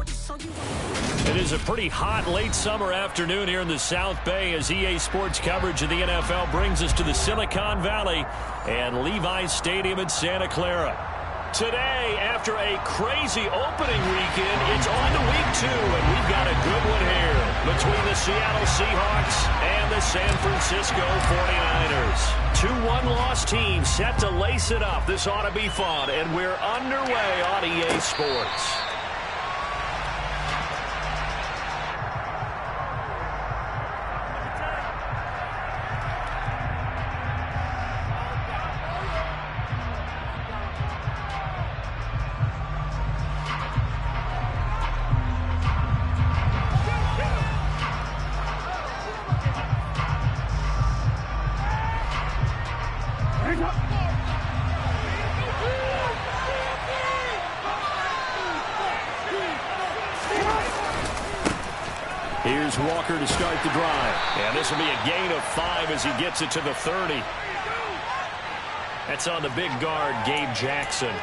It is a pretty hot late summer afternoon here in the South Bay as EA Sports coverage of the NFL brings us to the Silicon Valley and Levi's Stadium in Santa Clara. Today, after a crazy opening weekend, it's on to week 2, and we've got a good one here between the Seattle Seahawks and the San Francisco 49ers. Two one-loss teams set to lace it up. This ought to be fun, and we're underway on EA Sports. Here's Walker to start the drive. And this will be a gain of 5 as he gets it to the 30. That's on the big guard, Gabe Jackson.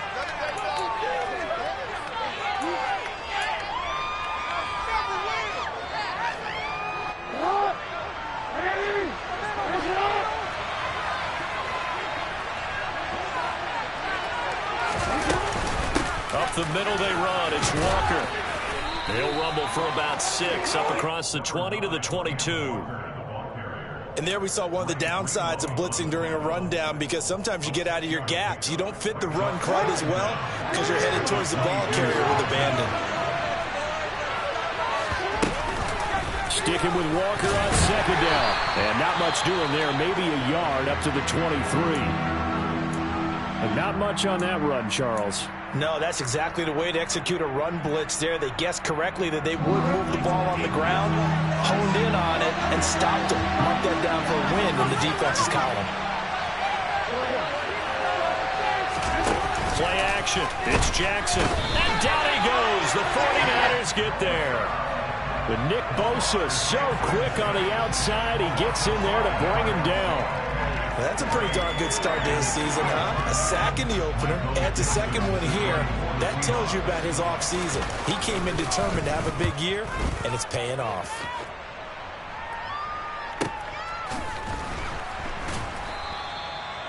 Up the middle they run. It's Walker. He'll rumble for about 6 up across the 20 to the 22. And there we saw one of the downsides of blitzing during a rundown, because sometimes you get out of your gaps. You don't fit the run quite as well because you're headed towards the ball carrier with abandon. Sticking with Walker on second down. And not much doing there. Maybe a yard up to the 23. And not much on that run, Charles. No, that's exactly the way to execute a run blitz there. They guessed correctly that they would move the ball on the ground, honed in on it, and stopped them. Mark that down for a win in the defense's column. Play action. It's Jackson. And down he goes. The 49ers get there. But Nick Bosa so quick on the outside. He gets in there to bring him down. That's a pretty darn good start to his season, huh? A sack in the opener, adds a second one here. That tells you about his offseason. He came in determined to have a big year, and it's paying off.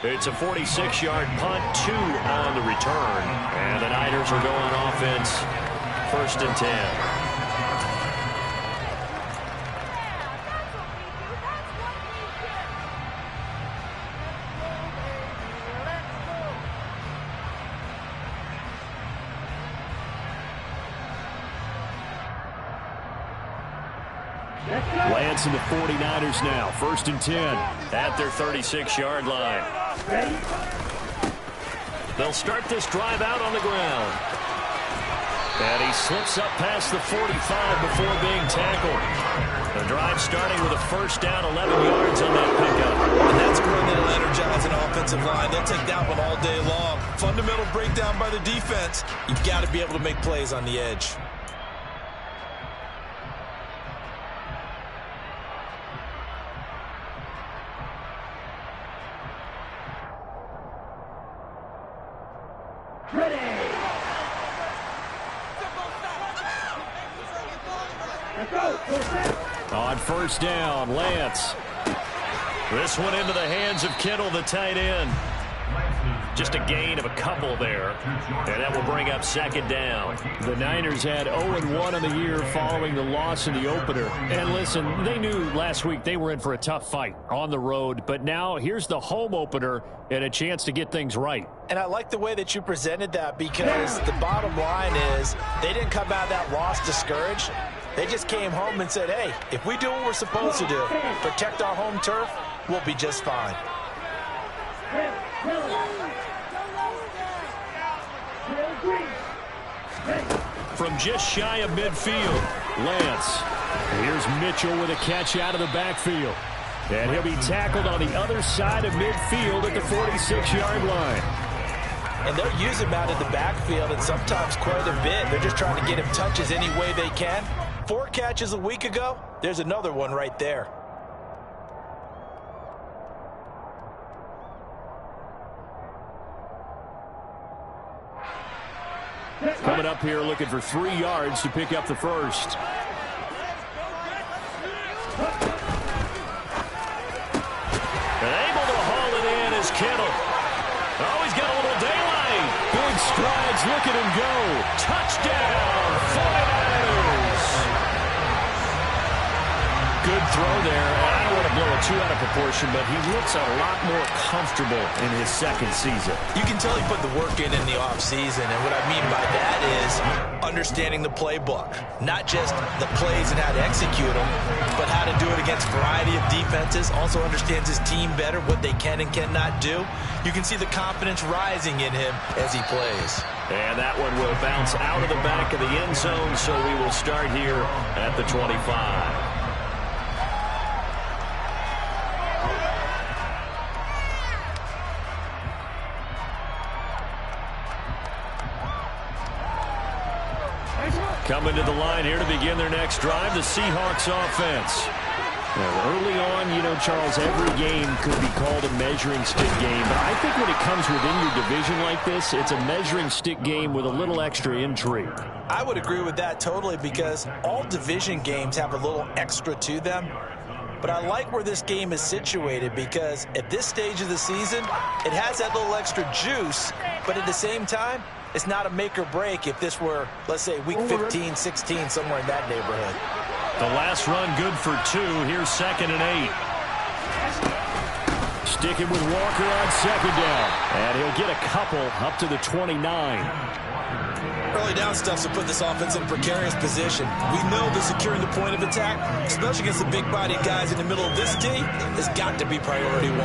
It's a 46-yard punt, 2 on the return. And the Niners are going offense, 1st and 10. Lance and the 49ers now. 1st and 10 at their 36-yard line. They'll start this drive out on the ground. And he slips up past the 45 before being tackled. The drive starting with a 1st down, 11 yards on that pickup. And that's a run that'll energize an offensive line. They'll take that one all day long. Fundamental breakdown by the defense. You've got to be able to make plays on the edge. On 1st down, Lance. This one into the hands of Kittle, the tight end. Just a gain of a couple there. And that will bring up 2nd down. The Niners had 0-1 on the year following the loss in the opener. And listen, they knew last week they were in for a tough fight on the road. But now here's the home opener and a chance to get things right. And I like the way that you presented that, because the bottom line is they didn't come out of that loss discouraged. They just came home and said, hey, if we do what we're supposed to do, protect our home turf, we'll be just fine. From just shy of midfield, Lance. Here's Mitchell with a catch out of the backfield. And he'll be tackled on the other side of midfield at the 46-yard line. And they're using him out in the backfield, and sometimes quite a bit. They're just trying to get him touches any way they can. 4 catches a week ago, there's another one right there. Coming up here looking for 3 yards to pick up the first. And able to haul it in is Kittle. Oh, he's got a little daylight. Big strides. Look at him go. Touchdown, 49ers. Good throw there. I don't want to blow it too out of proportion, but he looks a lot more comfortable in his second season. You can tell he put the work in the offseason, and what I mean by that is understanding the playbook. Not just the plays and how to execute them, but how to do it against a variety of defenses. Also understands his team better, what they can and cannot do. You can see the confidence rising in him as he plays. And that one will bounce out of the back of the end zone, so we will start here at the 25. Coming to the line here to begin their next drive, the Seahawks offense. Now, early on, you know, Charles, every game could be called a measuring stick game. But I think when it comes within your division like this, it's a measuring stick game with a little extra intrigue. I would agree with that totally, because all division games have a little extra to them. But I like where this game is situated, because at this stage of the season, it has that little extra juice, but at the same time, it's not a make or break if this were, let's say, week 15, 16, somewhere in that neighborhood. The last run good for 2. Here's 2nd and 8. Sticking with Walker on 2nd down. And he'll get a couple up to the 29. Early down stuff to put this offense in a precarious position. We know that securing the point of attack, especially against the big-bodied guys in the middle of this team, has got to be priority 1.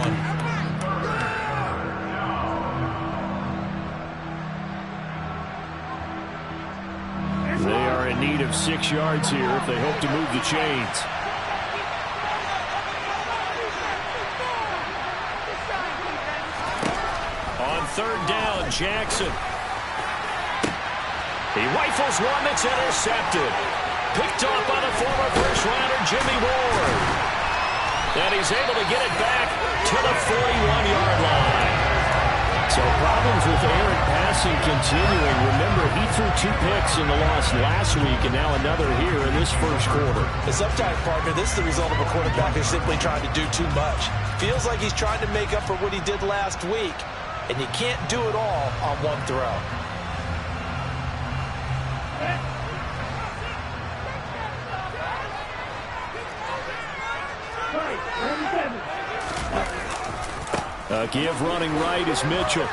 They are in need of 6 yards here if they hope to move the chains. On 3rd down, Jackson. He rifles one that's intercepted. Picked off by the former first-rounder Jimmy Ward. And he's able to get it back to the 41-yard line. So problems with errant passing continuing. Remember, he threw 2 picks in the loss last week, and now another here in this first quarter. And sometimes, partner, this is the result of a quarterback who's simply trying to do too much. Feels like he's trying to make up for what he did last week, and you can't do it all on one throw. A give running right is Mitchell.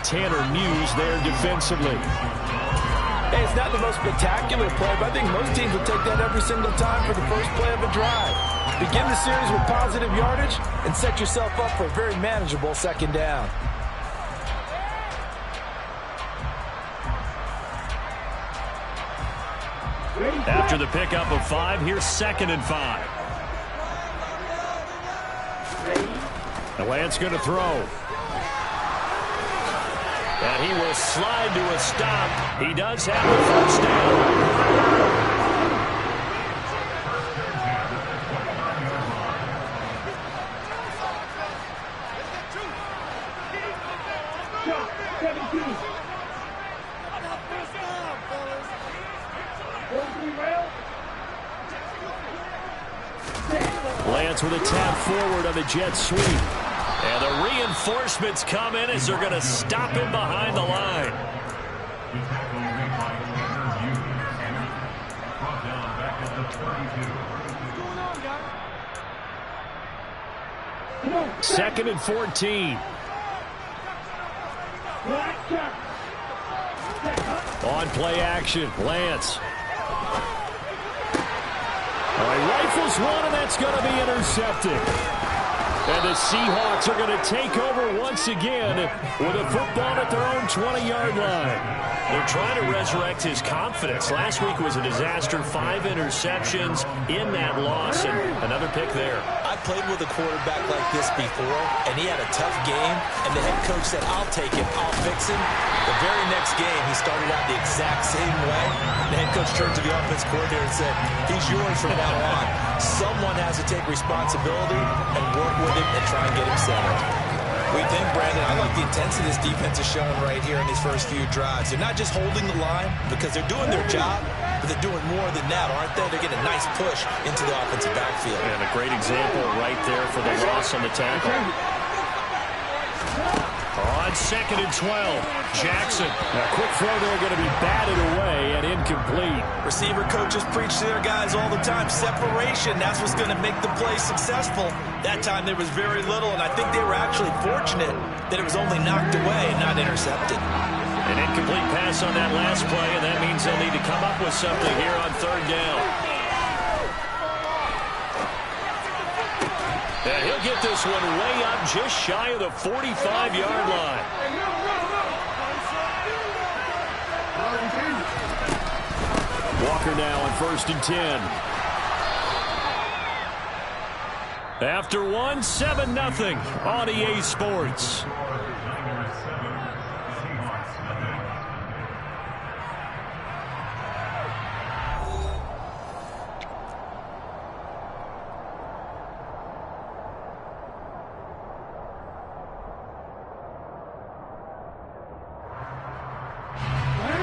Tanner Muse there defensively. Hey, it's not the most spectacular play, but I think most teams will take that every single time for the first play of a drive. Begin the series with positive yardage and set yourself up for a very manageable 2nd down. After the pickup of 5, here's 2nd and 5. The Lance going to throw. And he will slide to a stop. He does have the first down. Lance with a tap forward on the jet sweep. And the reinforcements come in as they're going to stop him behind the line. Second and 14. On play action, Lance. He rifles one, and that's going to be intercepted. And the Seahawks are going to take over once again with a football at their own 20-yard line. They're trying to resurrect his confidence. Last week was a disaster, 5 interceptions in that loss, and another pick there. I played with a quarterback like this before, and he had a tough game, and the head coach said, I'll take him, I'll fix him. The very next game, he started out the exact same way. The head coach turned to the offense coordinator and said, he's yours from now on. Someone has to take responsibility and work with him and try and get him settled. We think, Brandon, I like the intensity this defense is showing right here in these first few drives. They're not just holding the line because they're doing their job, but they're doing more than that, aren't they? They're getting a nice push into the offensive backfield. And a great example right there for the loss on the tackle. On 2nd and 12, Jackson. A quick throw there going to be batted away and incomplete. Receiver coaches preach to their guys all the time. Separation, that's what's going to make the play successful. That time there was very little, and I think they were actually fortunate that it was only knocked away and not intercepted. An incomplete pass on that last play, and that means they'll need to come up with something here on 3rd down. And he'll get this one way up just shy of the 45-yard line. Walker now on 1st and 10. After 7-0 on EA Sports.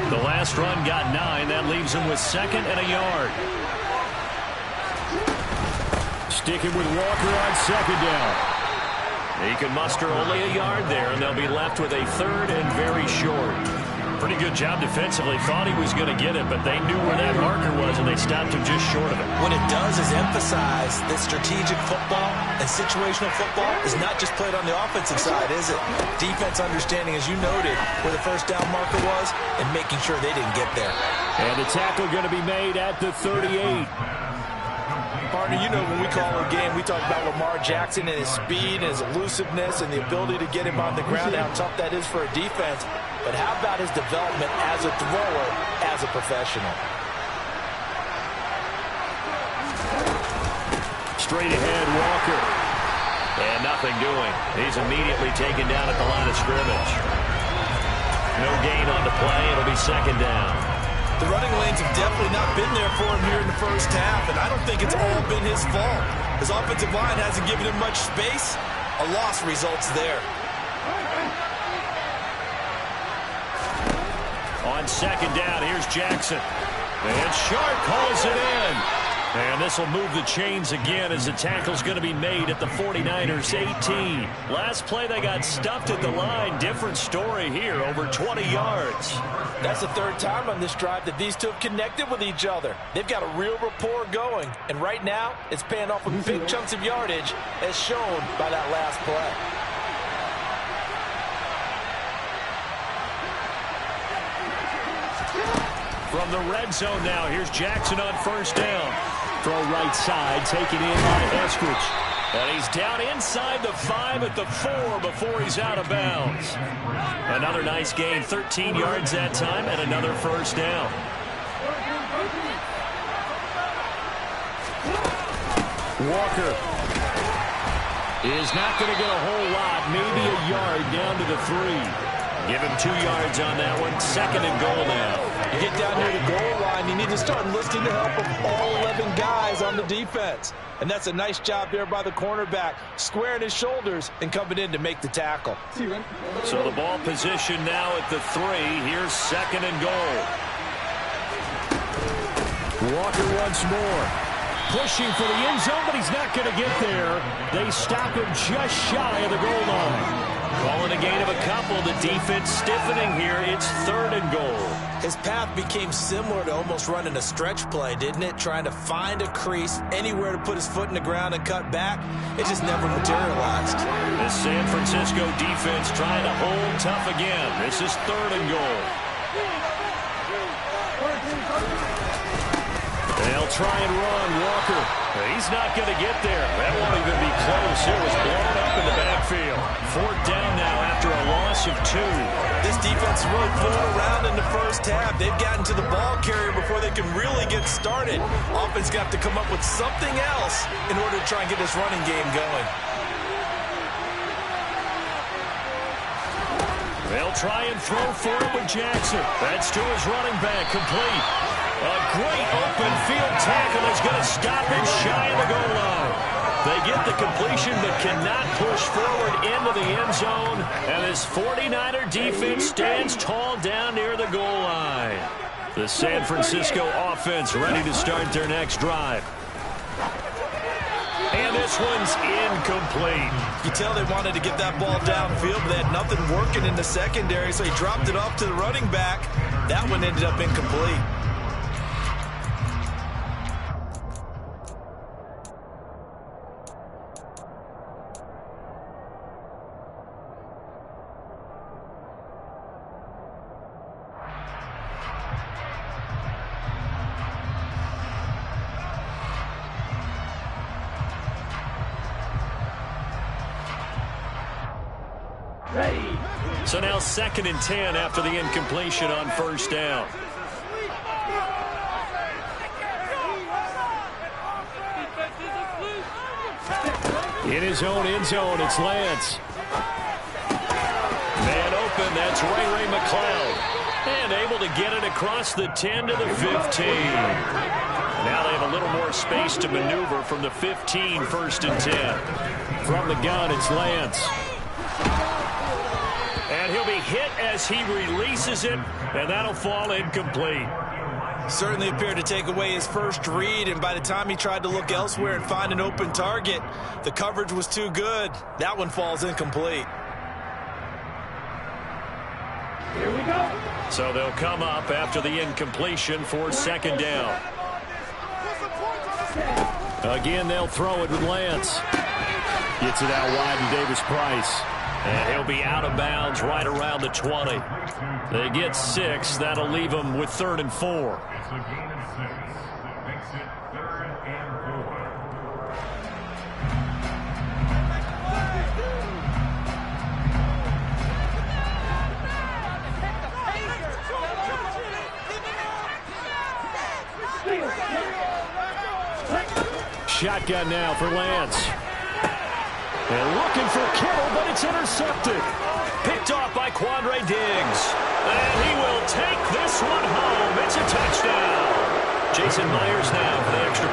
The last run got 9. That leaves him with 2nd and a yard. Sticking with Walker on 2nd down. He can muster only a yard there, and they'll be left with a 3rd and very short. Pretty good job defensively. Thought he was going to get it, but they knew where that marker was, and they stopped him just short of it. What it does is emphasize that strategic football and situational football is not just played on the offensive side, is it? Defense understanding, as you noted, where the 1st down marker was and making sure they didn't get there. And the tackle going to be made at the 38. Partner, you know when we call a game, we talk about Lamar Jackson and his speed and his elusiveness and the ability to get him on the ground, how tough that is for a defense. But how about his development as a thrower, as a professional? Straight ahead, Walker. And nothing doing. He's immediately taken down at the line of scrimmage. No gain on the play. It'll be 2nd down. The running lanes have definitely not been there for him here in the 1st half, and I don't think it's all been his fault. His offensive line hasn't given him much space. A loss results there. On 2nd down, here's Jackson. And Sharp pulls it in. And this will move the chains again as the tackle's going to be made at the 49ers 18. Last play they got stuffed at the line. Different story here, over 20 yards. That's the 3rd time on this drive that these two have connected with each other. They've got a real rapport going. And right now, it's paying off with big chunks of yardage as shown by that last play. From the red zone now, here's Jackson on 1st down. Throw right side, taken in by Eskridge. And he's down inside the 5 at the 4 before he's out of bounds. Another nice gain, 13 yards that time, and another 1st down. Walker is not going to get a whole lot, maybe a yard down to the 3. Give him 2 yards on that one. 2nd and goal now. You get down near the goal line, you need to start enlisting the help of all 11 guys on the defense. And that's a nice job there by the cornerback, squaring his shoulders and coming in to make the tackle. So the ball position now at the 3. Here's 2nd and goal. Walker once more. Pushing for the end zone, but he's not going to get there. They stop him just shy of the goal line. Calling a gain of a couple. The defense stiffening here. It's 3rd and goal. His path became similar to almost running a stretch play, didn't it? Trying to find a crease, anywhere to put his foot in the ground and cut back. It just never materialized. The San Francisco defense trying to hold tough again. This is 3rd and goal. They'll try and run. Walker. He's not going to get there. That won't even be close. It was blown up in the backfield. 4th down now after a loss of 2. This defense is really pulling around in the 1st half. They've gotten to the ball carrier before they can really get started. Offense got to come up with something else in order to try and get this running game going. They'll try and throw for it with Jackson. That's to his running back, complete. A great open field tackle is going to stop him shy of the goal line. They get the completion but cannot push forward into the end zone. And this 49er defense stands tall down near the goal line. The San Francisco offense ready to start their next drive. And this one's incomplete. You tell they wanted to get that ball downfield, but they had nothing working in the secondary, so he dropped it off to the running back. That one ended up incomplete. So now 2nd and 10 after the incompletion on first down. In his own end zone, it's Lance. Man open, that's Ray McLeod. And able to get it across the 10 to the 15. Now they have a little more space to maneuver from the 15, 1st and 10. From the gun, it's Lance. And he'll be hit as he releases it, and that'll fall incomplete. Certainly appeared to take away his first read, and by the time he tried to look elsewhere and find an open target, the coverage was too good. That one falls incomplete. Here we go. So they'll come up after the incompletion for 2nd down. Again, they'll throw it with Lance. Gets it out wide to Davis Price. And he'll be out of bounds right around the 20. They get 6. That'll leave them with 3rd and 4. It's a gain of 6. Makes it 3rd and 4. Shotgun now for Lance. And looking for Kittle, but it's intercepted. Picked off by Quandre Diggs. And he will take this one home. It's a touchdown. Jason Myers now for the extra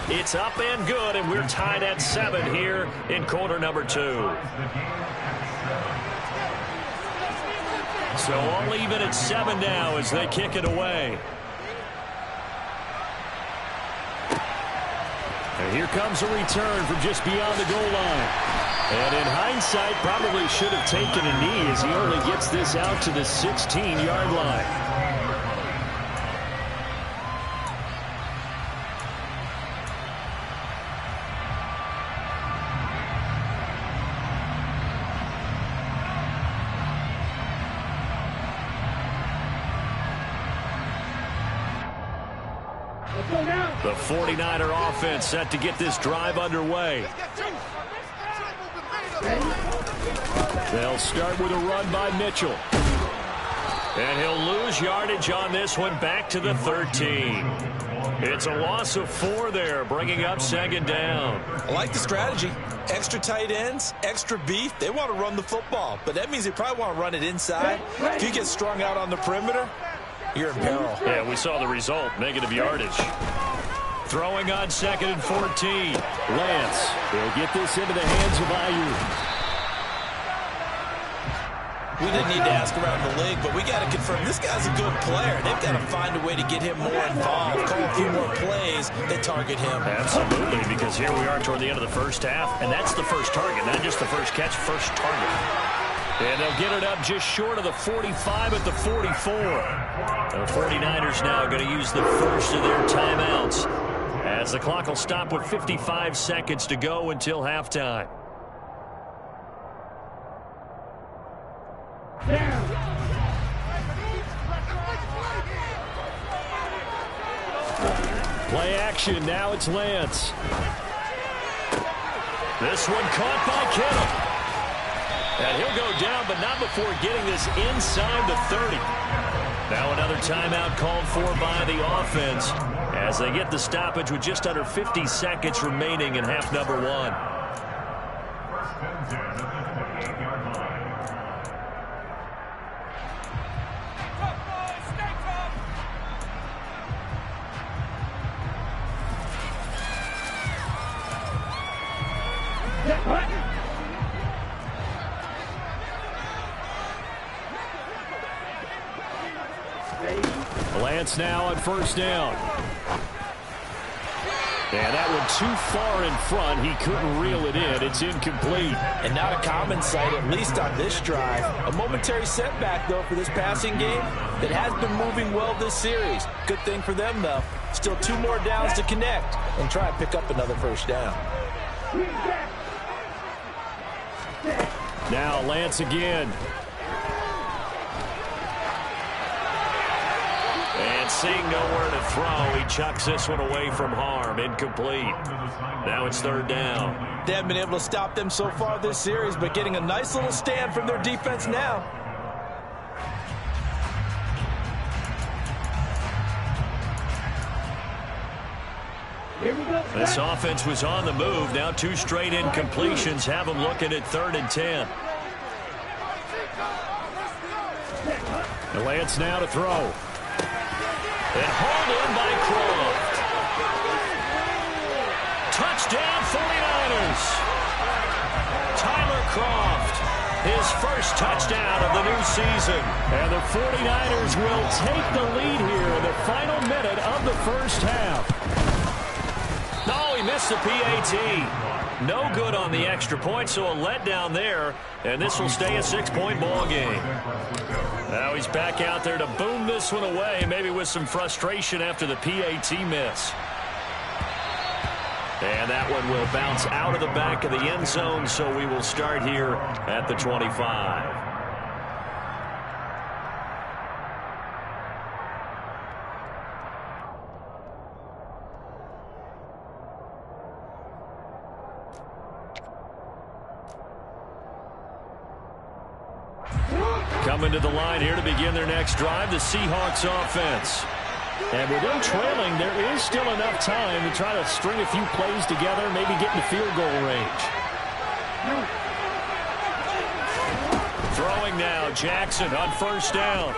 point. It's up and good, and we're tied at 7 here in quarter number 2. So all even at 7 now as they kick it away. And here comes a return from just beyond the goal line. And in hindsight, probably should have taken a knee as he only gets this out to the 16-yard line. The 49er offense set to get this drive underway. They'll start with a run by Mitchell. And he'll lose yardage on this one back to the 13. It's a loss of 4 there, bringing up 2nd down. I like the strategy. Extra tight ends, extra beef. They want to run the football, but that means they probably want to run it inside. If you get strung out on the perimeter, you're in peril. Yeah, we saw the result, negative yardage. Throwing on 2nd and 14. Lance, he'll get this into the hands of Ayuk. We didn't need to ask around the league, but we got to confirm this guy's a good player. They've got to find a way to get him more involved, call a few more plays that target him. Absolutely, because here we are toward the end of the first half, and that's the first target, not just the first catch, first target. And they'll get it up just short of the 45 at the 44. The 49ers now going to use the first of their timeouts as the clock will stop with 55 seconds to go until halftime. Play action. Now it's Lance. This one caught by Kittle. And he'll go down, but not before getting this inside the 30. Now another timeout called for by the offense as they get the stoppage with just under 50 seconds remaining in half number 1. Lance now on first down. And that one too far in front. He couldn't reel it in. It's incomplete. And not a common sight, at least on this drive. A momentary setback, though, for this passing game that has been moving well this series. Good thing for them, though. Still 2 more downs to connect and try and pick up another first down. Now Lance again. And seeing nowhere to throw, he chucks this one away from harm. Incomplete. Now it's third down. They haven't been able to stop them so far this series, but getting a nice little stand from their defense now. This offense was on the move. Now 2 straight incompletions have them looking at 3rd and 10. And Lance now to throw. And hauled in by Croft. Touchdown 49ers. Tyler Croft, his first touchdown of the new season. And the 49ers will take the lead here in the final minute of the first half. No, he missed the PAT. No good on the extra point, so a letdown there. And this will stay a 6-point ball game. Now he's back out there to boom this one away, maybe with some frustration after the PAT miss. And that one will bounce out of the back of the end zone, so we will start here at the 25. Coming to the line here to begin their next drive, the Seahawks offense. And with them trailing, there is still enough time to try to string a few plays together, maybe get in the field goal range. Throwing now, Jackson on first down.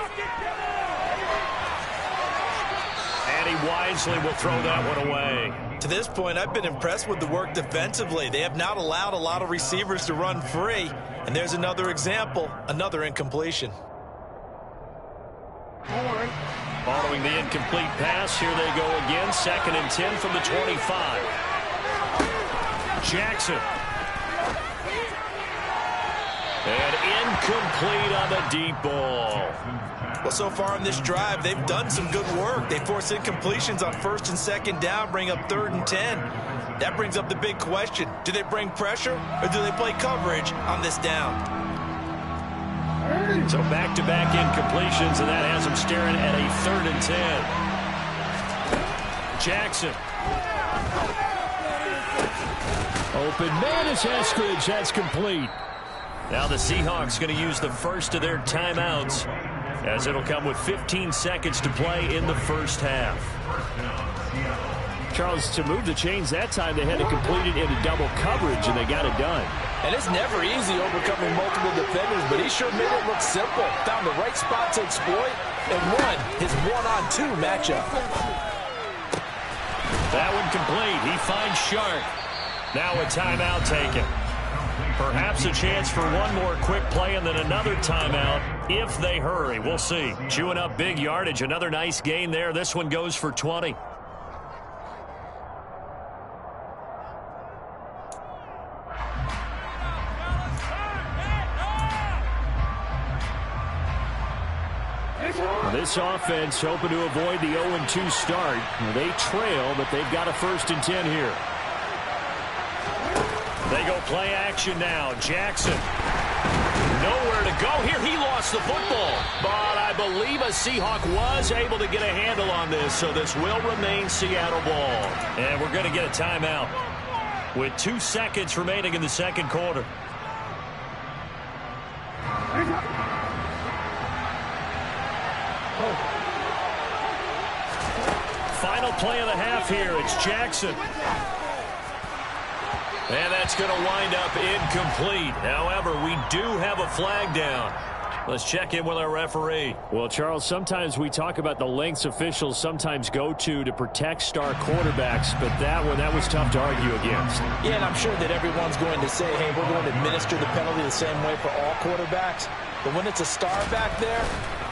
And he wisely will throw that one away. To this point, I've been impressed with the work defensively. They have not allowed a lot of receivers to run free. And there's another example, another incompletion. Following the incomplete pass, here they go again. 2nd and 10 from the 25. Jackson. And incomplete on the deep ball. Well, so far in this drive, they've done some good work. They force incompletions on 1st and 2nd down, bring up 3rd and 10. That brings up the big question. Do they bring pressure or do they play coverage on this down? So back-to-back incompletions, and that has them staring at a 3rd and 10. Jackson. Open man is Eskridge. That's complete. Now the Seahawks going to use the first of their timeouts, as it'll come with 15 seconds to play in the first half. Charles, to move the chains that time, they had to complete it into double coverage, and they got it done. And it's never easy overcoming multiple defenders, but he sure made it look simple. Found the right spot to exploit and won his 1-on-2 matchup. That one complete. He finds Shark. Now a timeout taken. Perhaps a chance for one more quick play and then another timeout if they hurry. We'll see. Chewing up big yardage. Another nice gain there. This one goes for 20. This offense hoping to avoid the 0-2 start. They trail, but they've got a 1st and 10 here. They go play action now. Jackson. Nowhere to go here. He lost the football. But I believe a Seahawk was able to get a handle on this, so this will remain Seattle ball. And we're going to get a timeout with 2 seconds remaining in the second quarter. Final play of the half here. It's Jackson. And that's going to wind up incomplete. However, we do have a flag down. Let's check in with our referee. Well, Charles, sometimes we talk about the lengths officials sometimes go to protect star quarterbacks, but that was tough to argue against. Yeah, and I'm sure that everyone's going to say, hey, we're going to administer the penalty the same way for all quarterbacks. But when it's a star back there,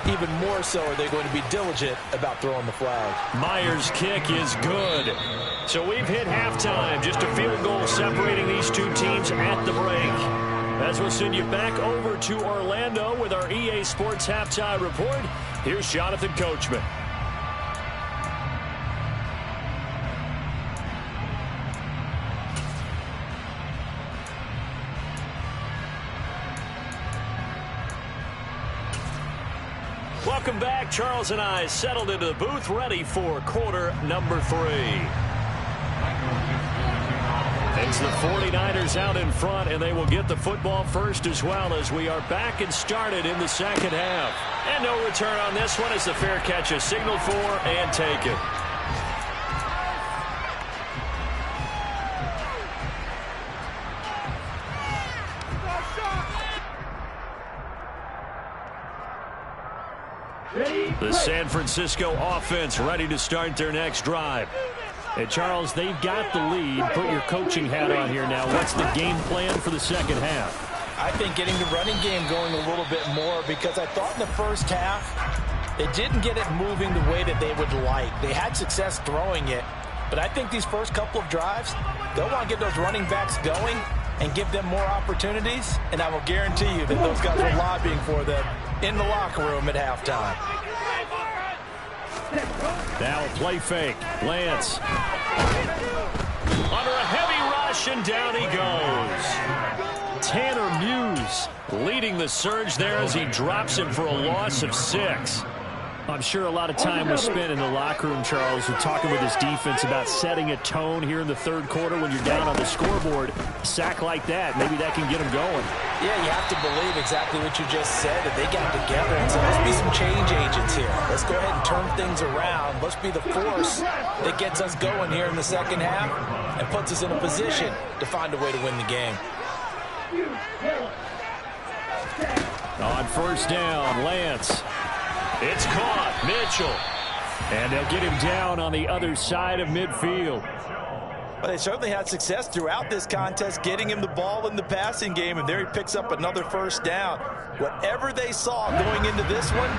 even more so are they going to be diligent about throwing the flag. Myers' kick is good. So we've hit halftime. Just a field goal separating these two teams at the break. As we'll send you back over to Orlando with our EA Sports Halftime Report, here's Jonathan Coachman. Welcome back. Charles and I settled into the booth, ready for quarter number 3. It's the 49ers out in front, and they will get the football first as well as we are back and started in the second half. And no return on this one as the fair catch is signaled for and taken. The San Francisco offense ready to start their next drive. And Charles, they've got the lead. Put your coaching hat on here now. What's the game plan for the second half? I think getting the running game going a little bit more, because I thought in the first half they didn't get it moving the way that they would like. They had success throwing it, but I think these first couple of drives, they'll want to get those running backs going and give them more opportunities, and I will guarantee you that those guys were lobbying for them in the locker room at halftime. Now a play fake. Lance. Under a heavy rush, and down he goes. Tanner Muse leading the surge there as he drops him for a loss of 6. I'm sure a lot of time was spent in the locker room, Charles, with talking with his defense about setting a tone here in the third quarter when you're down on the scoreboard. A sack like that, maybe that can get him going. Yeah, you have to believe exactly what you just said, that they got together and said, let's be some change agents here. Let's go ahead and turn things around. Let's be the force that gets us going here in the second half and puts us in a position to find a way to win the game. On first down, Lance. It's caught. Mitchell. And they'll get him down on the other side of midfield. Well, they certainly had success throughout this contest getting him the ball in the passing game, and there he picks up another first down. Whatever they saw going into this one,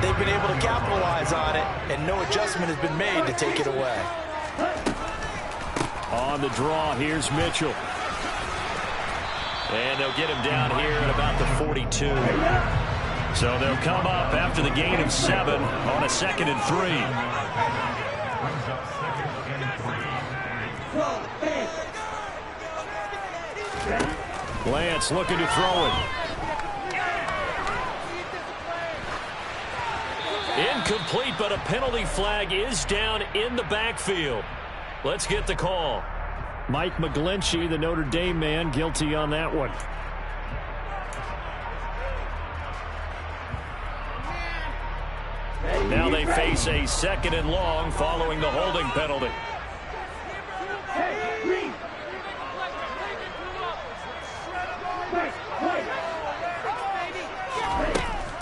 they've been able to capitalize on it, and no adjustment has been made to take it away. On the draw, here's Mitchell. And they'll get him down here at about the 42. So they'll come up after the gain of 7 on a 2nd and 3. Lance looking to throw it. Incomplete, but a penalty flag is down in the backfield. Let's get the call. Mike McGlinchey, the Notre Dame man, guilty on that one. Now they face a 2nd and long following the holding penalty.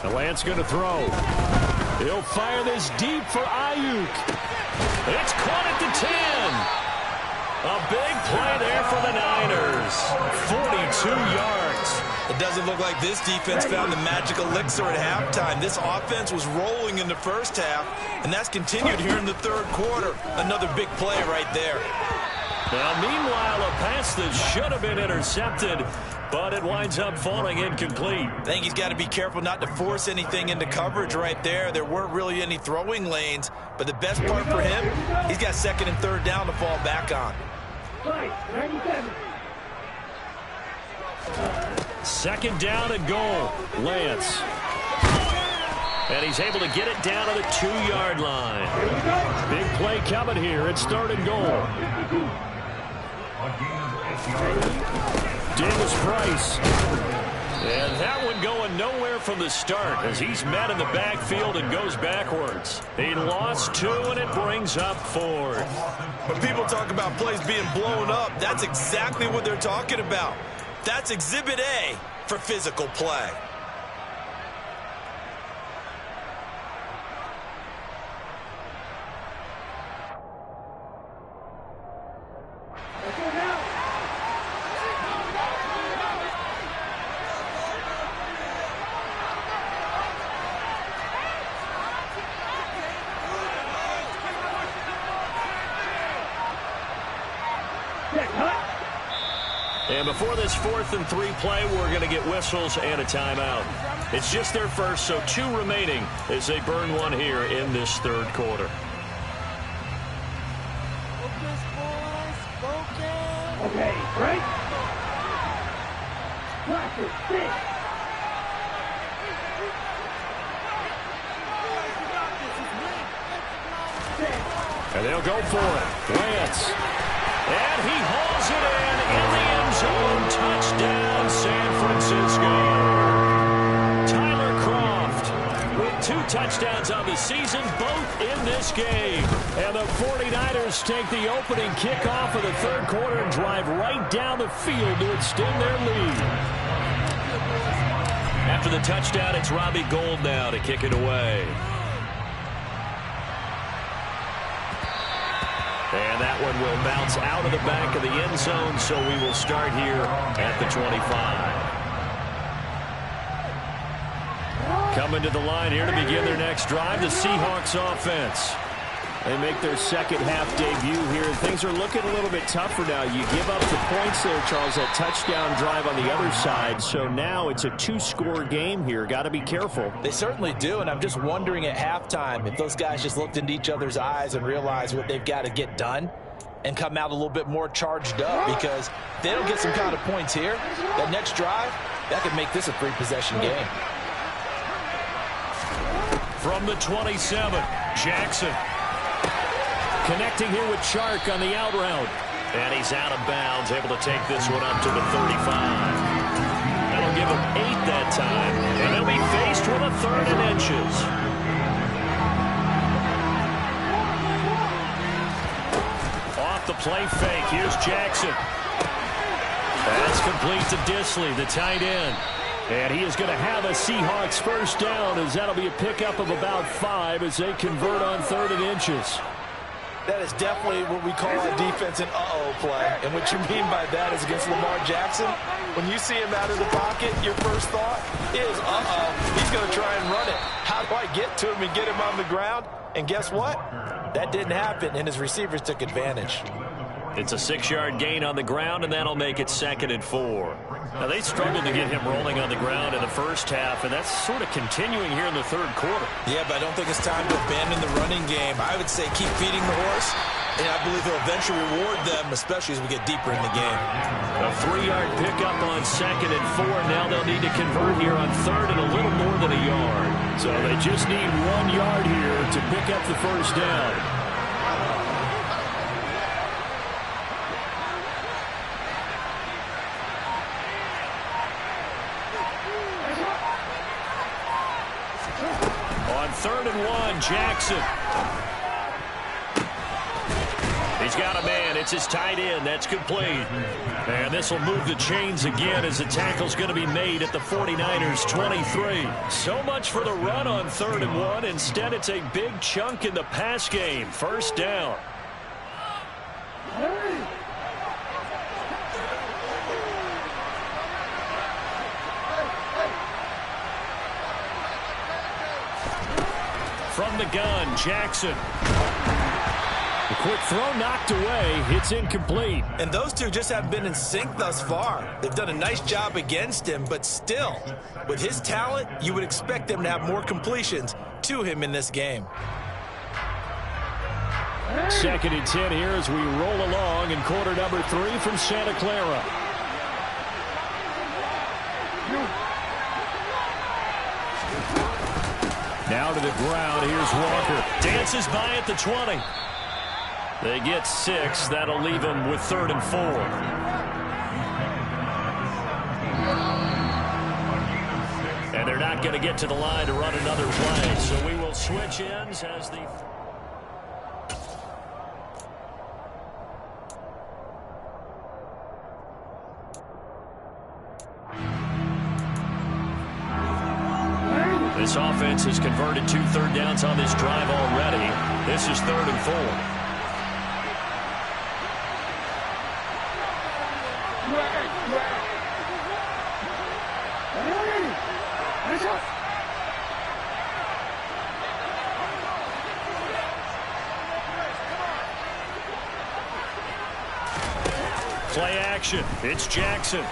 The Lance going to throw. He'll fire this deep for Ayuk. It's caught at the 10. A big play there for the Niners. 42 yards. It doesn't look like this defense found the magic elixir at halftime. This offense was rolling in the first half, and that's continued here in the third quarter. Another big play right there. Now, meanwhile, a pass that should have been intercepted, but it winds up falling incomplete. I think he's got to be careful not to force anything into coverage right there. There weren't really any throwing lanes, but the best part for him, he's got 2nd and 3rd down to fall back on. 2nd down and goal. Lance. And he's able to get it down to the 2-yard line. Big play coming here. It's 3rd and goal. Davis Price. And that one going nowhere from the start as he's met in the backfield and goes backwards. He lost 2, and it brings up 4th. When people talk about plays being blown up, that's exactly what they're talking about. That's Exhibit A for physical play. And before this 4th and 3 play, we're going to get whistles and a timeout. It's just their first, so 2 remaining as they burn one here in this 3rd quarter. Focus, boys. Focus. Okay, break. Practice, sit. And they'll go for it. Lance. And he hauls it in the end zone. Touchdown, San Francisco. Tyler Croft with 2 touchdowns on the season, both in this game. And the 49ers take the opening kickoff of the 3rd quarter and drive right down the field to extend their lead. After the touchdown, it's Robbie Gould now to kick it away. And that one will bounce out of the back of the end zone, so we will start here at the 25. Coming to the line here to begin their next drive, the Seahawks offense. They make their second-half debut here, and things are looking a little bit tougher now. You give up the points there, Charles, that touchdown drive on the other side. So now it's a 2-score game here. Got to be careful. They certainly do, and I'm just wondering at halftime if those guys just looked into each other's eyes and realized what they've got to get done and come out a little bit more charged up, because if they don't get some kind of points here, that next drive, that could make this a 3-possession game. From the 27, Jackson. Connecting here with Chark on the out route. And he's out of bounds, able to take this one up to the 35. That'll give him 8 that time. And they'll be faced with a 3rd and inches. Off the play fake, here's Jackson. That's complete to Disley, the tight end. And he is going to have a Seahawks first down, as that'll be a pickup of about 5 as they convert on 3rd and inches. That is definitely what we call a defense an uh-oh play. And what you mean by that is against Lamar Jackson, when you see him out of the pocket, your first thought is, uh-oh, he's going to try and run it. How do I get to him and get him on the ground? And guess what? That didn't happen, and his receivers took advantage. It's a 6-yard gain on the ground, and that'll make it 2nd and 4. Now, they struggled to get him rolling on the ground in the first half, and that's sort of continuing here in the 3rd quarter. Yeah, but I don't think it's time to abandon the running game. I would say keep feeding the horse, and I believe he'll eventually reward them, especially as we get deeper in the game. A 3-yard pickup on 2nd and 4. Now they'll need to convert here on 3rd and a little more than a yard. So they just need 1 yard here to pick up the first down. On 3rd and 1, Jackson. He's got a man. It's his tight end. That's complete. And this will move the chains again as the tackle's going to be made at the 49ers 23. So much for the run on 3rd and 1. Instead, it's a big chunk in the pass game. First down. From the gun, Jackson. The quick throw knocked away. It's incomplete. And those two just haven't been in sync thus far. They've done a nice job against him, but still, with his talent, you would expect them to have more completions to him in this game. 2nd and 10 here as we roll along in quarter number 3 from Santa Clara. Now to the ground. Here's Walker. Dances by at the 20. They get 6. That'll leave them with 3rd and 4. And they're not going to get to the line to run another play. So we will switch ends as the... This offense has converted 2 third downs on this drive already. This is 3rd and 4. Play action. It's Jackson.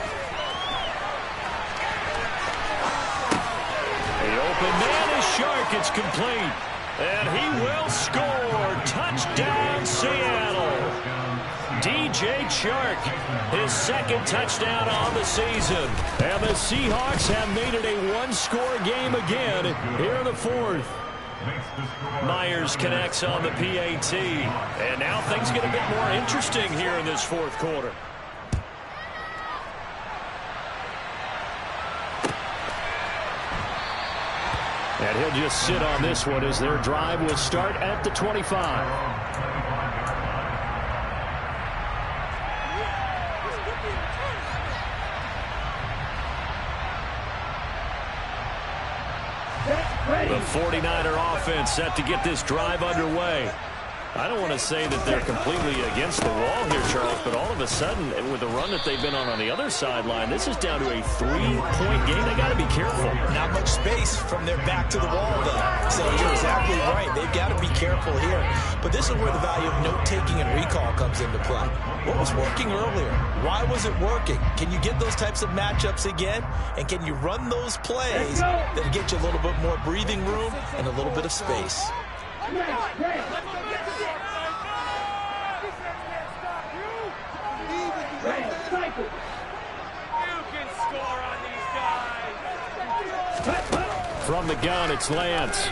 The open man is Shark. It's complete. And he will score. Touchdown, Seattle. DJ Chark, his second touchdown on the season. And the Seahawks have made it a one-score game again here in the fourth. Myers connects on the PAT. And now things get a bit more interesting here in this fourth quarter. And he'll just sit on this one as their drive will start at the 25. The 49er offense set to get this drive underway. I don't want to say that they're completely against the wall here, Charles, but all of a sudden, with the run that they've been on the other sideline, this is down to a 3-point game. They got to be careful. Not much space from their back to the wall, though. So you're exactly right. They've got to be careful here. But this is where the value of note-taking and recall comes into play. What was working earlier? Why was it working? Can you get those types of matchups again? And can you run those plays that get you a little bit more breathing room and a little bit of space? From the gun, it's Lance.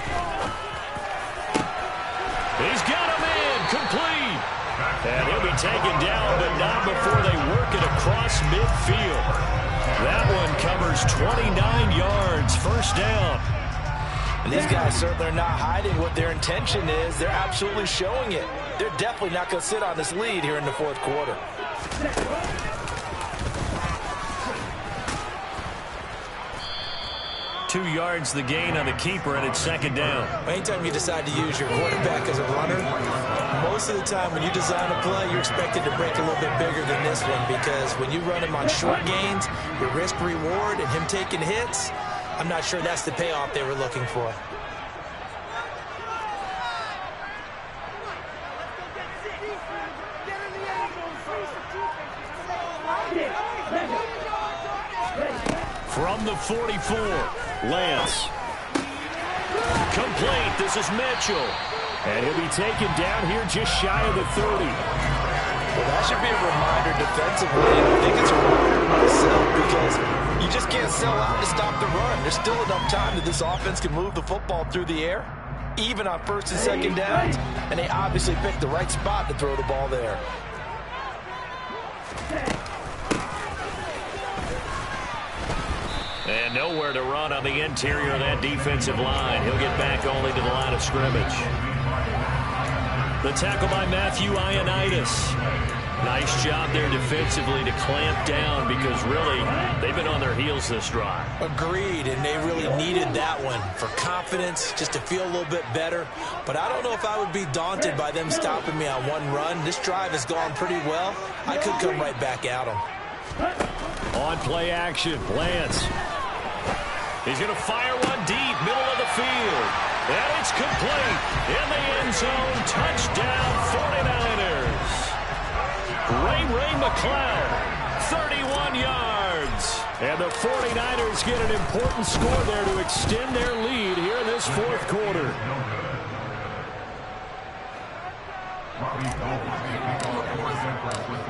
He's got him in, complete. And he'll be taken down, but not before they work it across midfield. That one covers 29 yards, first down. And these guys certainly are not hiding what their intention is. They're absolutely showing it. They're definitely not going to sit on this lead here in the fourth quarter. 2 yards the gain on the keeper, and it's second down. Anytime you decide to use your quarterback as a runner, most of the time when you design a play, you're expected to break a little bit bigger than this one, because when you run him on short gains, your risk-reward and him taking hits, I'm not sure that's the payoff they were looking for. From the 44, Lance. Complete. This is Mitchell. And he'll be taken down here just shy of the 30. Well, that should be a reminder defensively. I think it's a reminder to myself, because you just can't sell out to stop the run. There's still enough time that this offense can move the football through the air, even on first and second downs, and they obviously picked the right spot to throw the ball there. And nowhere to run on the interior of that defensive line. He'll get back only to the line of scrimmage. The tackle by Matthew Ioannidis. Nice job there defensively to clamp down, because really they've been on their heels this drive. Agreed, and they really needed that one for confidence, just to feel a little bit better. But I don't know if I would be daunted by them stopping me on one run. This drive has gone pretty well. I could come right back at them. On play action, Lance. He's going to fire one deep, middle of the field. And it's complete. In the end zone, touchdown 49ers. Ray McCloud, 31 yards. And the 49ers get an important score there to extend their lead here in this fourth quarter.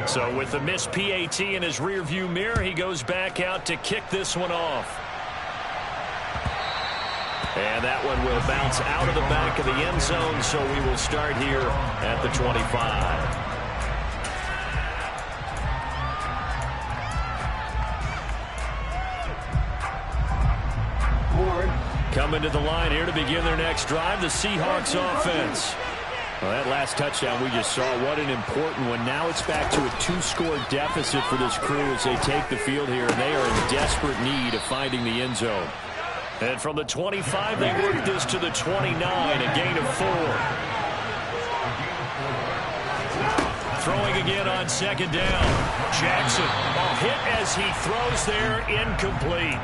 So with the missed PAT in his rearview mirror, he goes back out to kick this one off. And that one will bounce out of the back of the end zone, so we will start here at the 25. Coming to the line here to begin their next drive, the Seahawks offense. Well, that last touchdown we just saw, what an important one. Now it's back to a 2-score deficit for this crew as they take the field here, and they are in desperate need of finding the end zone. And from the 25, they work this to the 29, a gain of 4. Throwing again on second down. Jackson, a hit as he throws there, incomplete.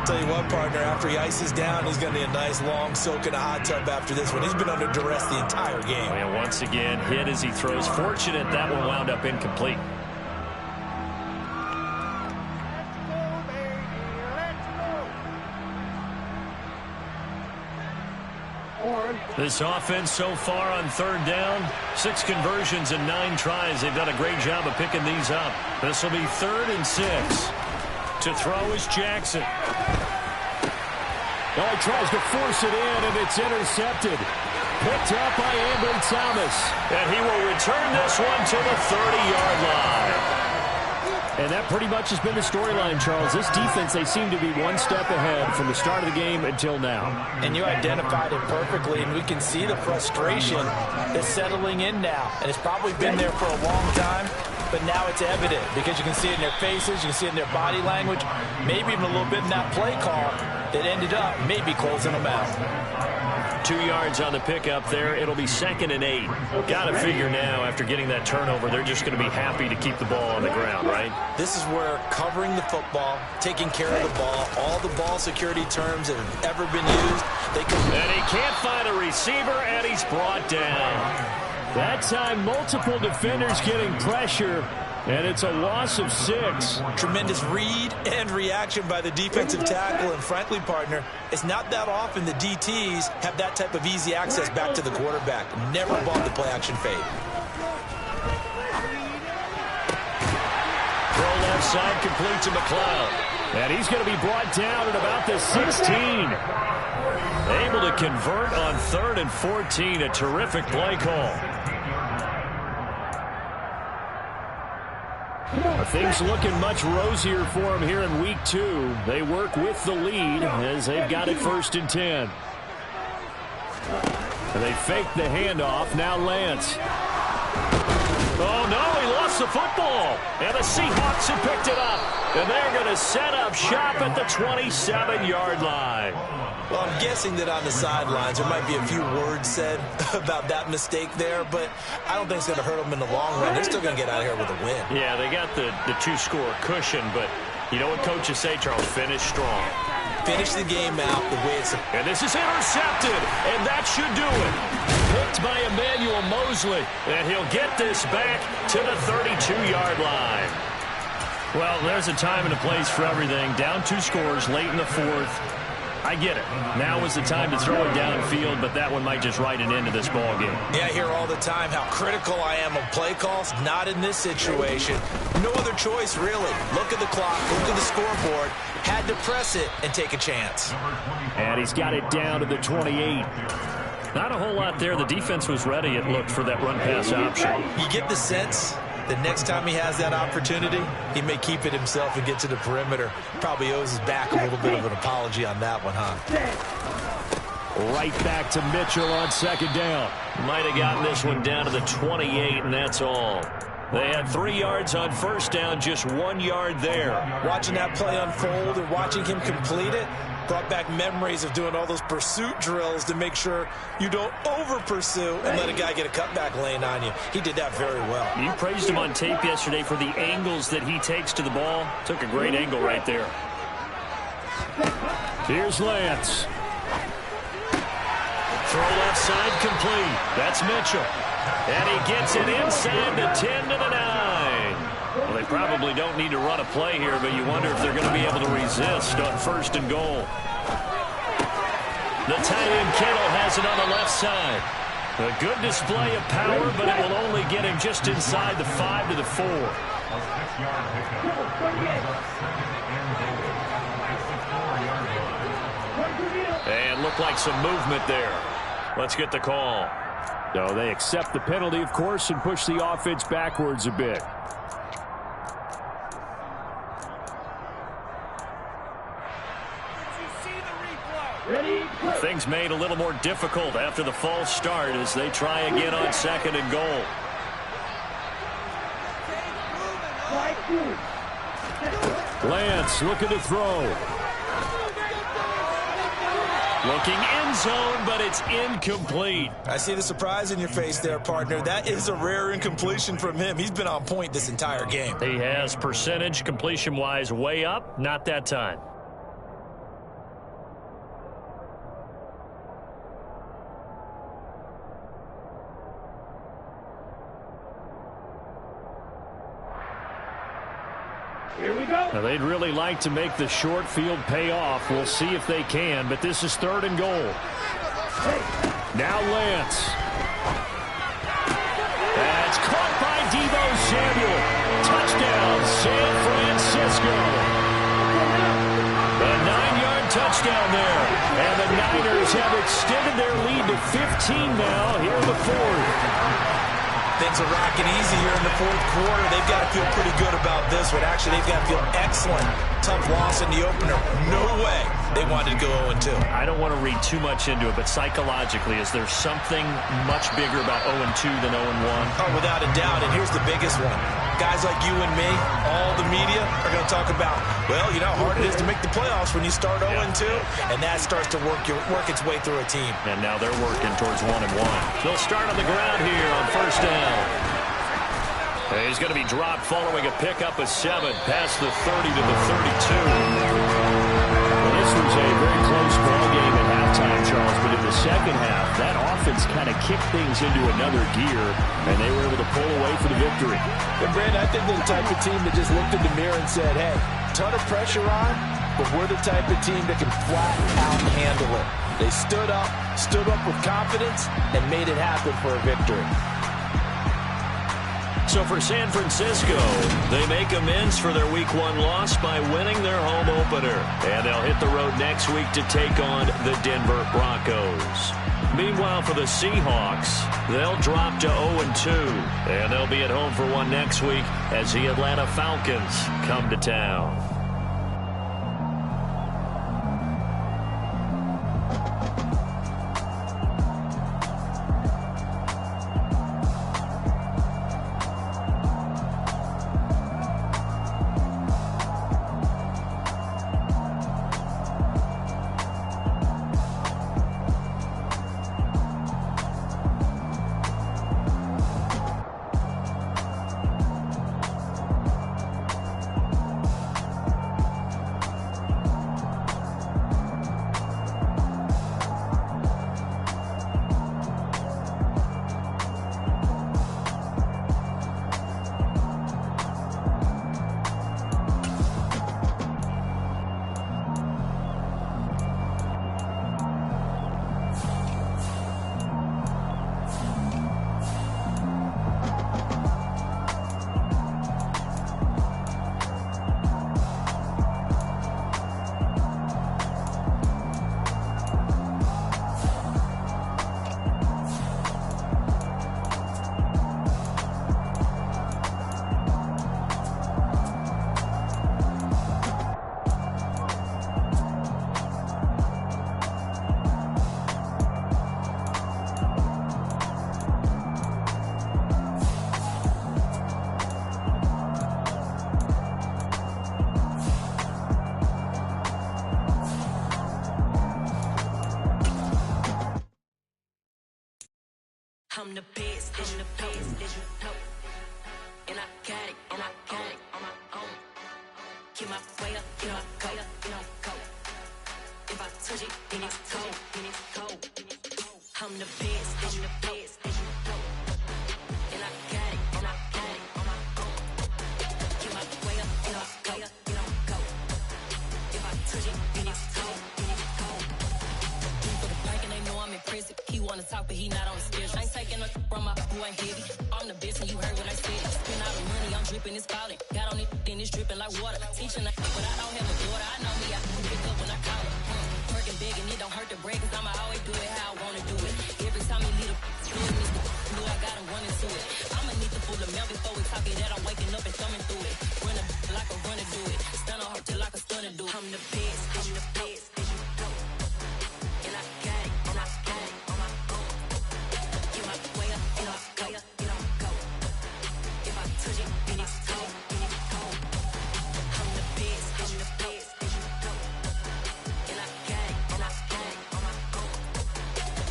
Tell you what, partner, after he ices down, he's going to need a nice long soak in a hot tub after this one. He's been under duress the entire game. And once again, hit as he throws. Fortunate that one wound up incomplete. This offense so far on third down, 6 conversions and 9 tries. They've done a great job of picking these up. This will be 3rd and 6. To throw is Jackson. Oh, he tries to force it in, and it's intercepted. Picked up by Ambry Thomas. And he will return this one to the 30-yard line. And that pretty much has been the storyline, Charles. This defense, they seem to be one step ahead from the start of the game until now. And you identified it perfectly, and we can see the frustration that's settling in now. And it's probably been there for a long time, but now it's evident because you can see it in their faces, you can see it in their body language, maybe even a little bit in that play call that ended up maybe closing them out. 2 yards on the pickup there. It'll be 2nd and 8. Got to figure now, after getting that turnover, they're just going to be happy to keep the ball on the ground, right? This is where covering the football, taking care of the ball, all the ball security terms that have ever been used. And he can't find a receiver, and he's brought down. That time, multiple defenders getting pressure, and it's a loss of 6. Tremendous read and reaction by the defensive tackle. And frankly, partner, it's not that often the DTs have that type of easy access back to the quarterback. Never bought the play-action fade. Throw left side, complete to McLeod. And he's going to be brought down at about the 16. Able to convert on 3rd and 14. A terrific play call. Things looking much rosier for him here in week 2. They work with the lead as they've got it 1st and 10. And they fake the handoff. Now Lance. Oh, no, he lost the football. And the Seahawks have picked it up. And they're going to set up shop at the 27-yard line. Well, I'm guessing that on the sidelines there might be a few words said about that mistake there, but I don't think it's going to hurt them in the long run. They're still going to get out of here with a win. Yeah, they got the 2-score cushion, but you know what coaches say, Charles? Finish strong. Finish the game out the way it's... And this is intercepted, and that should do it. Picked by Emmanuel Mosley, and he'll get this back to the 32-yard line. Well, there's a time and a place for everything. Down 2 scores late in the 4th. I get it. Now is the time to throw it downfield, but that one might just write an end to this ball game. Yeah, I hear all the time how critical I am of play calls. Not in this situation. No other choice, really. Look at the clock, look at the scoreboard. Had to press it and take a chance. And he's got it down to the 28. Not a whole lot there. The defense was ready, it looked, for that run-pass option. You get the sense the next time he has that opportunity, he may keep it himself and get to the perimeter. Probably owes his back a little bit of an apology on that one, huh? Right back to Mitchell on 2nd down. Might have gotten this one down to the 28, and that's all. They had 3 yards on 1st down, just 1 yard there. Watching that play unfold and watching him complete it brought back memories of doing all those pursuit drills to make sure you don't over-pursue and let a guy get a cutback lane on you. He did that very well. You praised him on tape yesterday for the angles that he takes to the ball. Took a great angle right there. Here's Lance. Throw left side complete. That's Mitchell. And he gets it inside the 10 to the 9. Well, they probably don't need to run a play here, but you wonder if they're going to be able to resist on 1st and goal. The tight end Kittle has it on the left side. A good display of power, but it will only get him just inside the 5 to the 4. And looked like some movement there. Let's get the call. No, they accept the penalty, of course, and push the offense backwards a bit. Things made a little more difficult after the false start as they try again on 2nd and goal. Lance looking to throw. Looking end zone, but it's incomplete. I see the surprise in your face there, partner. That is a rare incompletion from him. He's been on point this entire game. He has percentage completion-wise way up, not that time. Now, they'd really like to make the short field pay off. We'll see if they can, but this is 3rd and goal. Now Lance. That's caught by Deebo Samuel. Touchdown, San Francisco. A 9-yard touchdown there. And the Niners have extended their lead to 15 now here in the fourth. Things are rocking easy here in the fourth quarter. They've got to feel pretty good about this one. Actually, they've got to feel excellent. Tough loss in the opener. No way they wanted to go 0-2. I don't want to read too much into it, but psychologically, is there something much bigger about 0-2 than 0-1? Oh, without a doubt, and here's the biggest one. Guys like you and me, all the media, are going to talk about, well, you know how hard it is to make the playoffs when you start 0-2, and that starts to work its way through a team. And now they're working towards 1-1. They'll start on the ground here on first down. He's going to be dropped following a pickup of 7 past the 30 to the 32. Well, this was a very close ball game at halftime, Charles, but in the second half, that offense kind of kicked things into another gear, and they were able to pull away for the victory. But, Brandon, I think they're the type of team that just looked in the mirror and said, hey, ton of pressure on, but we're the type of team that can flat out handle it. They stood up with confidence, and made it happen for a victory. So for San Francisco, they make amends for their Week 1 loss by winning their home opener. And they'll hit the road next week to take on the Denver Broncos. Meanwhile, for the Seahawks, they'll drop to 0-2. And they'll be at home for one next week as the Atlanta Falcons come to town. I'm the best, I'm the best, as you know. And I got it, and I got it on my own. Get my way up, get my go, go. If I touch it, then it's cold, then it's cold. I'm the best, I'm the best, as you know. And I got it, and I got it on my own. Get my way up, get my go. If I touch it, then it's cold, then it's cold. For the bank and they know I'm impressive. He wanna talk, but he not on the schedule. I ain't taking a from my boy ain't heavy. I'm the best and you heard what I said. Spend all the money, I'm dripping, it's falling. Got on it, then it's dripping like water. Teaching but I don't have a daughter. I know me, I can pick up when I call it. Working big and it don't hurt to break, cause I'ma always do it how I wanna do it. Every time he leave the I got him running to it. I'ma need to pull the mail before we talk it that I'm waking up and thumbing through it. Run like a runner do it. Stun on her till like a stunner do it. I'm the best, I'm the best, as you know. And I got it, and I got it on my own. Get my way up, and I go. If I touch it, then it's cold, then it's cold. I'm the best, as you know. And I got it, and I got it on my own.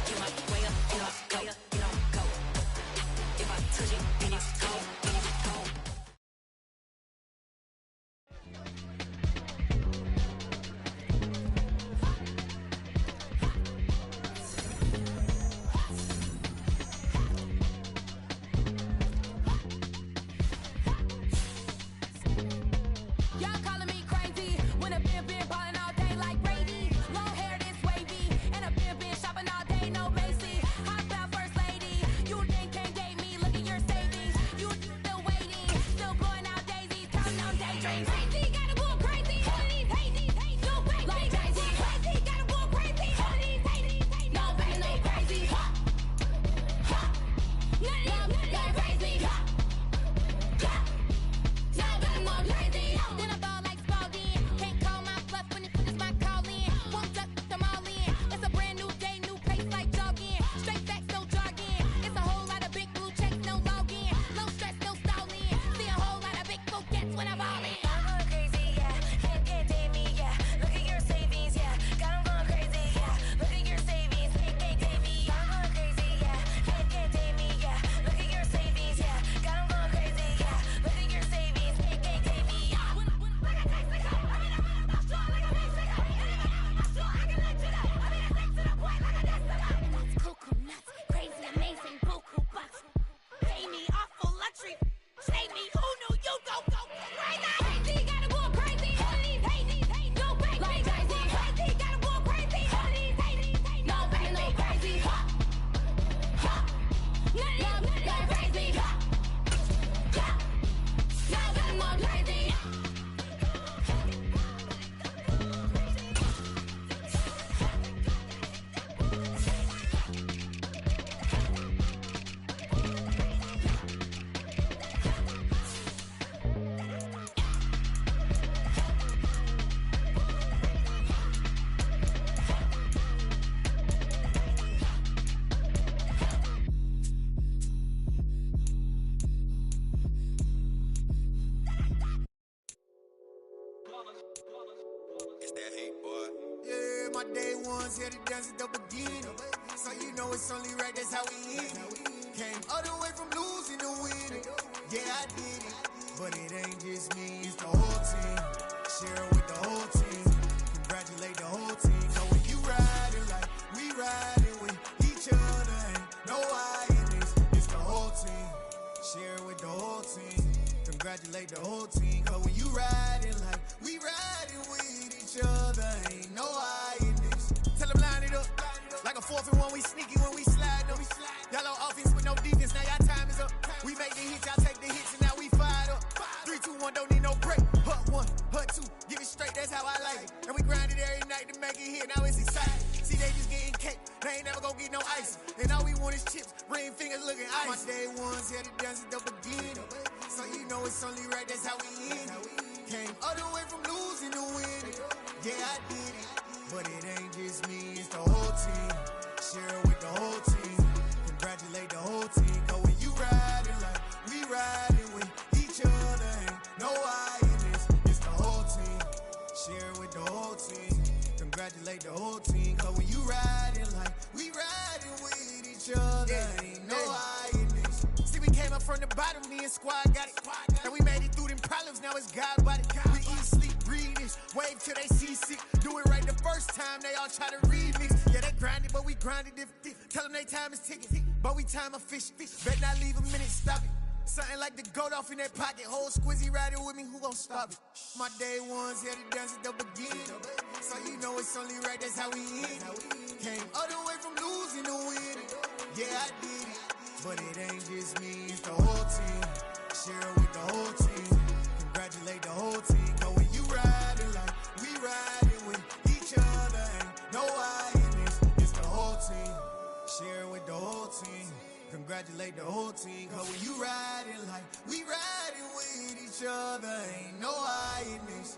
Get my way up, and I go. If I touch it, then it's cold, then it's cold. ones here to dance at the beginning. So you know it's only right, that's how we end it. Came all the way from losing to winning. Yeah, I did it, but it ain't just me, it's the whole team. Share it with the whole team. Congratulate the whole team. Cause when you riding like we riding with each other, ain't no I in this, it's the whole team. Share it with the whole team. Congratulate the whole team. Cause when you riding like we riding with each other, ain't no I in this. Tell them line it up. Like a 4th and 1, we sneaky when we slide them. Y'all on offense with no defense, now y'all time is up. We make the hits, y'all take the hits, and now we fired up. 3, 2, 1, don't need no break. Hut 1, hut 2, give it straight, that's how I like it. And we grind it every night to make it hit, now it's exciting. See, they just getting cake, they ain't never gonna get no ice. And all we want is chips, ring fingers looking ice. My day ones here to dance at the beginning. So you know it's only right, that's how we end it. Came all the way from losing to winning. Yeah, I did it, but it ain't just me, it's the whole team. Share it with the whole team. Congratulate the whole team. Cause when you riding like we riding with each other, ain't no I in this, it's the whole team. Share it with the whole team. Congratulate the whole team. Cause when you riding like we riding with each other, ain't no I in this. See, we came up from the bottom, me and squad got it. And we made it through them problems, now it's God body. We eat, sleep, breathe this, wave till they see sick. Do it right the first time, they all try to remix. Yeah, they grinded, but we grinded different. Tell them they time is ticking, but we time a fish. Bet not leave a minute, stop it. Something like the goat off in that pocket. Whole squizzy riding with me, who gon' stop it? My day ones here to dance at the beginning. So you know it's only right, that's how we end it. Came all the way from losing to winning. Yeah, I did it, but it ain't just me, it's the whole team. Share it with the whole team. Congratulate the whole team. Cause when you riding like we riding with each other, ain't no I in this, it's the whole team. Share it with the whole team. Congratulate the whole team. Cause when you riding like we riding with each other, ain't no I in this.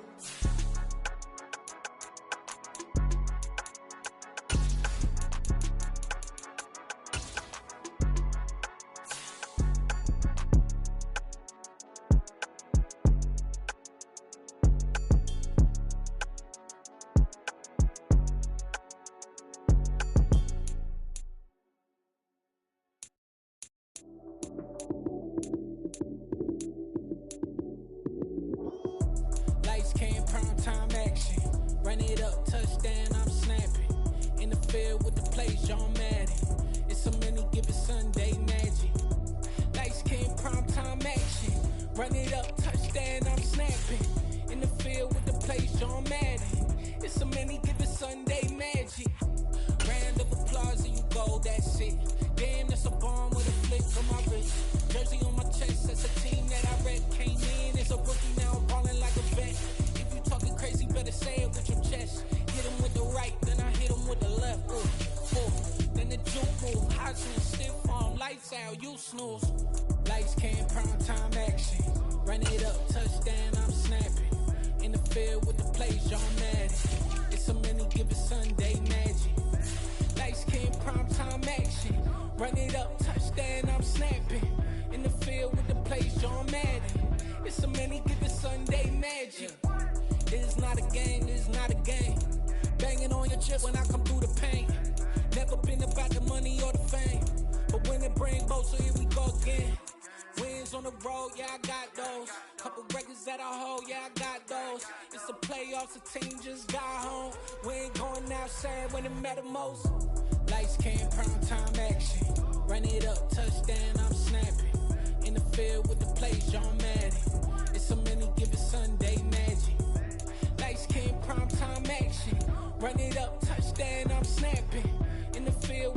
Run it up, touchdown, I'm snapping. In the field